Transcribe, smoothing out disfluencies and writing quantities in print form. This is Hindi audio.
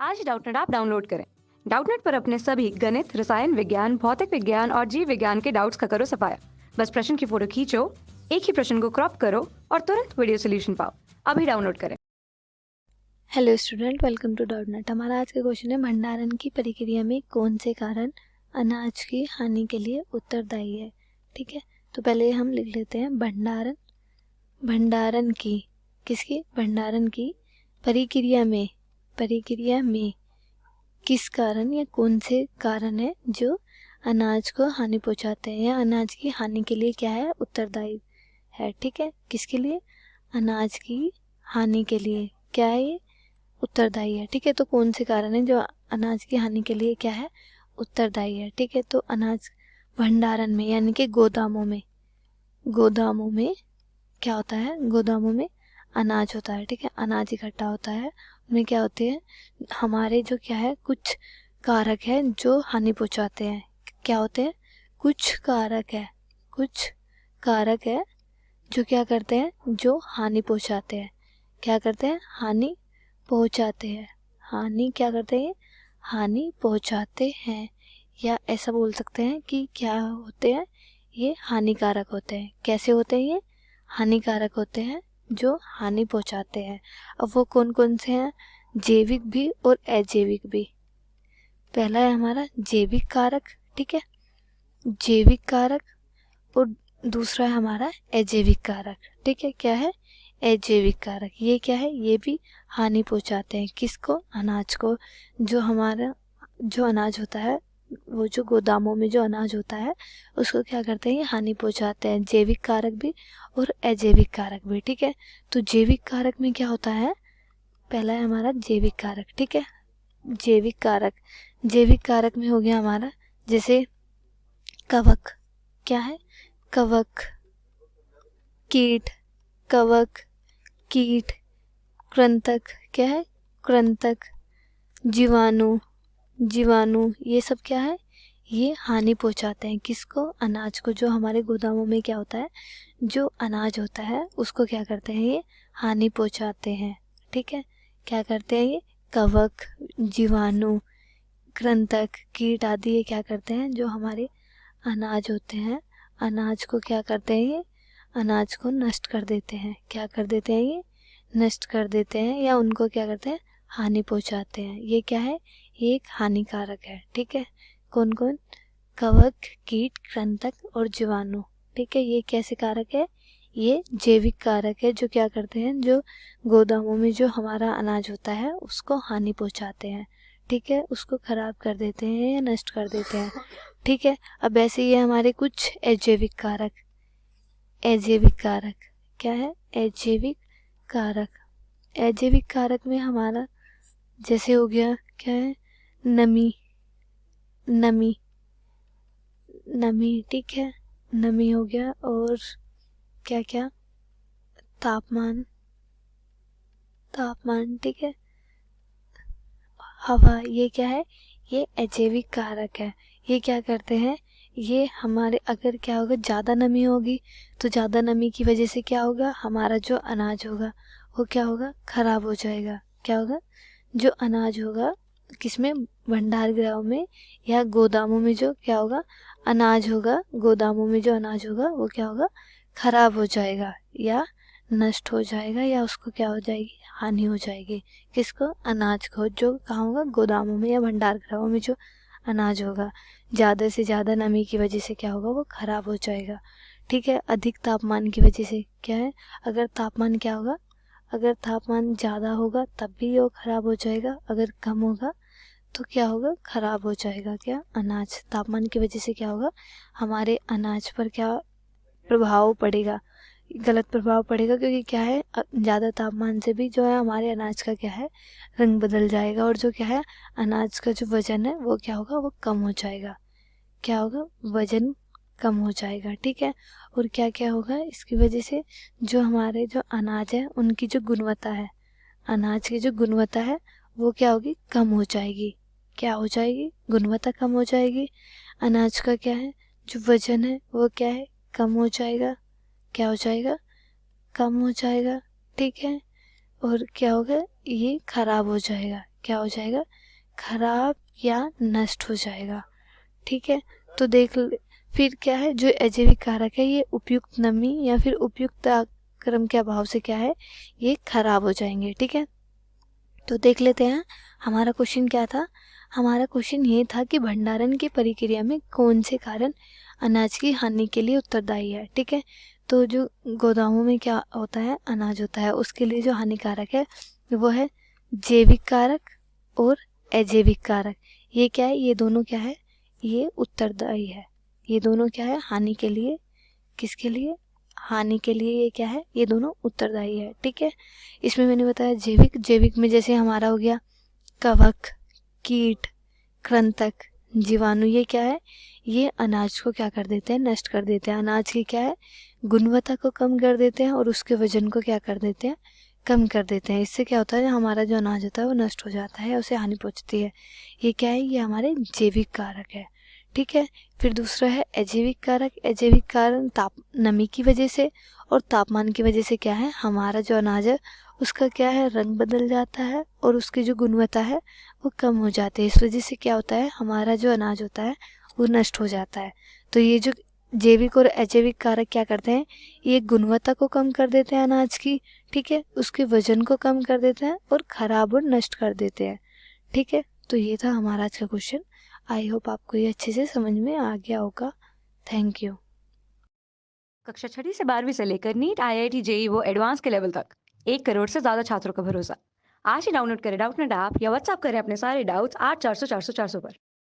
आज डाउटनेट ऐप डाउनलोड करें। डाउटनेट पर अपने सभी गणित, रसायन विज्ञान, भौतिक विज्ञान और जीव विज्ञान के डाउट्स का करो सफाया। बस प्रश्न की फोटो खींचो, एक ही प्रश्न को क्रॉप करो और तुरंत वीडियो सोल्यूशन पाओ। अभी डाउनलोड करें। Hello student, welcome to Doubtnut. हमारा आज का क्वेश्चन है, भंडारण की प्रक्रिया में कौन से कारण अनाज की हानि के लिए उत्तरदायी है। ठीक है, तो पहले हम लिख लेते हैं भंडारण। भंडारण की किसकी? भंडारण की प्रक्रिया में किस कारण या कौन से कारण है जो अनाज को हानि पहुंचाते हैं या अनाज की हानि के लिए क्या है? उत्तरदायी है। ठीक है, किसके लिए? अनाज की हानि के लिए क्या है? ये उत्तरदायी है। ठीक है, तो कौन से कारण है जो अनाज की हानि के लिए क्या है? उत्तरदायी है। ठीक है, तो अनाज भंडारण में यानी कि गोदामों में क्या होता है? गोदामों में अनाज होता है। ठीक है, अनाज इकट्ठा होता है, उनमें क्या होते हैं? हमारे जो क्या है, कुछ कारक है जो हानि पहुंचाते हैं। क्या होते हैं? कुछ कारक है जो क्या करते हैं? जो हानि पहुंचाते हैं। क्या करते हैं? हानि पहुंचाते हैं। हानि क्या करते हैं? हानि पहुंचाते हैं, या ऐसा बोल सकते हैं कि क्या होते हैं? ये हानिकारक होते हैं। कैसे होते हैं? ये हानिकारक होते हैं जो हानि पहुंचाते हैं। अब वो कौन कौन से हैं? जैविक भी और अजैविक भी। पहला है हमारा जैविक कारक। ठीक है, जैविक कारक, और दूसरा है हमारा अजैविक कारक। ठीक है, क्या है? अजैविक कारक। ये क्या है? ये भी हानि पहुंचाते हैं। किसको? अनाज को। जो हमारा जो अनाज होता है, वो जो गोदामों में जो अनाज होता है उसको क्या करते हैं? ये हानि पहुंचाते हैं। जैविक कारक भी और अजैविक कारक भी। ठीक है, तो जैविक कारक में क्या होता है? पहला है हमारा जैविक कारक। ठीक है, जैविक कारक में हो गया हमारा जैसे कवक। क्या है? कवक, कीट, कृंतक। क्या है? कृंतक, जीवाणु, ये सब क्या है? ये हानि पहुंचाते हैं। किसको? अनाज को। जो हमारे गोदामों में क्या होता है, जो अनाज होता है उसको क्या करते हैं? ये हानि पहुंचाते हैं। ठीक है, क्या करते हैं? ये कवक, जीवाणु, कृंतक, कीट आदि ये क्या करते हैं? जो हमारे अनाज होते हैं, अनाज को क्या करते हैं? ये अनाज को नष्ट कर देते हैं। क्या कर देते हैं? ये नष्ट कर देते हैं, या उनको क्या करते हैं? हानि पहुंचाते हैं। ये क्या है? ये एक हानिकारक है। ठीक है, कौन कौन? कवक, कीट, कृंतक और जीवाणु। ठीक है, ये कैसे कारक है? ये जैविक कारक है जो क्या करते हैं? जो गोदामों में जो हमारा अनाज होता है उसको हानि पहुंचाते हैं। ठीक है, उसको खराब कर देते हैं या नष्ट कर देते हैं। ठीक है, अब ऐसे ये हमारे कुछ अजैविक कारक। क्या है? अजैविक कारक में हमारा जैसे हो गया क्या है? नमी। ठीक है, नमी हो गया, और क्या क्या? तापमान। ठीक है, हवा। ये क्या है? ये अजैविक कारक है। ये क्या करते हैं? ये हमारे अगर क्या होगा, ज़्यादा नमी होगी तो ज़्यादा नमी की वजह से क्या होगा? हमारा जो अनाज होगा वो क्या होगा? खराब हो जाएगा। क्या होगा? जो अनाज होगा किसमें? भंडार गृह में या गोदामों में जो क्या होगा? अनाज होगा, गोदामों में जो अनाज होगा वो क्या होगा? खराब हो जाएगा या नष्ट हो जाएगा, या उसको क्या हो जाएगी? हानि हो जाएगी। किसको? अनाज को। जो कहाँ होगा? गोदामों में या भंडार गृहों में जो अनाज होगा, ज़्यादा से ज़्यादा नमी की वजह से क्या होगा? वो खराब हो जाएगा। ठीक है, अधिक तापमान की वजह से क्या है? अगर तापमान क्या होगा? अगर तापमान ज़्यादा होगा तब भी वो खराब हो जाएगा, अगर कम होगा तो क्या होगा? खराब हो जाएगा। क्या? अनाज। तापमान की वजह से क्या होगा? हमारे अनाज पर क्या प्रभाव पड़ेगा? गलत प्रभाव पड़ेगा, क्योंकि क्या है? ज़्यादा तापमान से भी जो है हमारे अनाज का क्या है? रंग बदल जाएगा, और जो क्या है? अनाज का जो वजन है वो क्या होगा? वो कम हो जाएगा। क्या होगा? वजन कम हो जाएगा। ठीक है, और क्या क्या होगा इसकी वजह से? जो हमारे जो अनाज है उनकी जो गुणवत्ता है, अनाज की जो गुणवत्ता है वो क्या होगी? कम हो जाएगी। क्या हो जाएगी? गुणवत्ता कम हो जाएगी। अनाज का क्या है? जो वजन है वो क्या है? कम हो जाएगा। क्या हो जाएगा? कम हो जाएगा। ठीक है, और क्या होगा? ये खराब हो जाएगा। क्या हो जाएगा, खराब या नष्ट हो जाएगा। ठीक है, तो फिर क्या है, जो अजैविक कारक है ये उपयुक्त नमी या फिर उपयुक्त क्रम के अभाव से क्या है, ये खराब हो जाएंगे। ठीक है, तो देख लेते हैं हमारा क्वेश्चन क्या था। हमारा क्वेश्चन ये था कि भंडारण की प्रक्रिया में कौन से कारण अनाज की हानि के लिए उत्तरदायी है। ठीक है, तो जो गोदामों में क्या होता है, अनाज होता है, उसके लिए जो हानिकारक है वो है जैविक कारक और अजैविक कारक। ये क्या है, ये दोनों क्या है, ये उत्तरदायी है। ये दोनों क्या है, हानि के लिए, किसके लिए, हानि के लिए ये क्या है, ये दोनों उत्तरदायी है। ठीक है, इसमें मैंने बताया जैविक में जैसे हमारा हो गया कवक, कीट, कृंतक, जीवाणु, ये क्या है, ये अनाज को क्या कर देते हैं, नष्ट कर देते हैं। अनाज की क्या है, गुणवत्ता को कम कर देते हैं और उसके वजन को क्या कर देते हैं, कम कर देते हैं। इससे क्या होता है, हमारा जो अनाज होता है वो नष्ट हो जाता है, उसे हानि पहुंचती है। ये क्या है, ये हमारे जैविक कारक है। ठीक है, फिर दूसरा है अजैविक कारक। अजैविक कारक नमी की वजह से और तापमान की वजह से क्या है, हमारा जो अनाज है उसका क्या है, रंग बदल जाता है और उसकी जो गुणवत्ता है वो कम हो जाती है। इस वजह से क्या होता है, हमारा जो अनाज होता है वो नष्ट हो जाता है। तो ये जो जैविक और अजैविक कारक क्या करते हैं, ये गुणवत्ता को कम कर देते हैं अनाज की। ठीक है, उसके वजन को कम कर देते हैं और खराब और नष्ट कर देते हैं। ठीक है, तो ये था हमारा आज का क्वेश्चन। आई होप आपको ये अच्छे से समझ में आ गया होगा। Thank you. कक्षा 6वीं से 12वीं से लेकर नीट, IIT, JEE वो एडवांस के लेवल तक 1 करोड़ से ज़्यादा छात्रों का भरोसा। आज ही डाउनलोड करें डाउटनेट ऐप या व्हाट्सएप करें अपने सारे डाउट्स 8400 400 400 पर।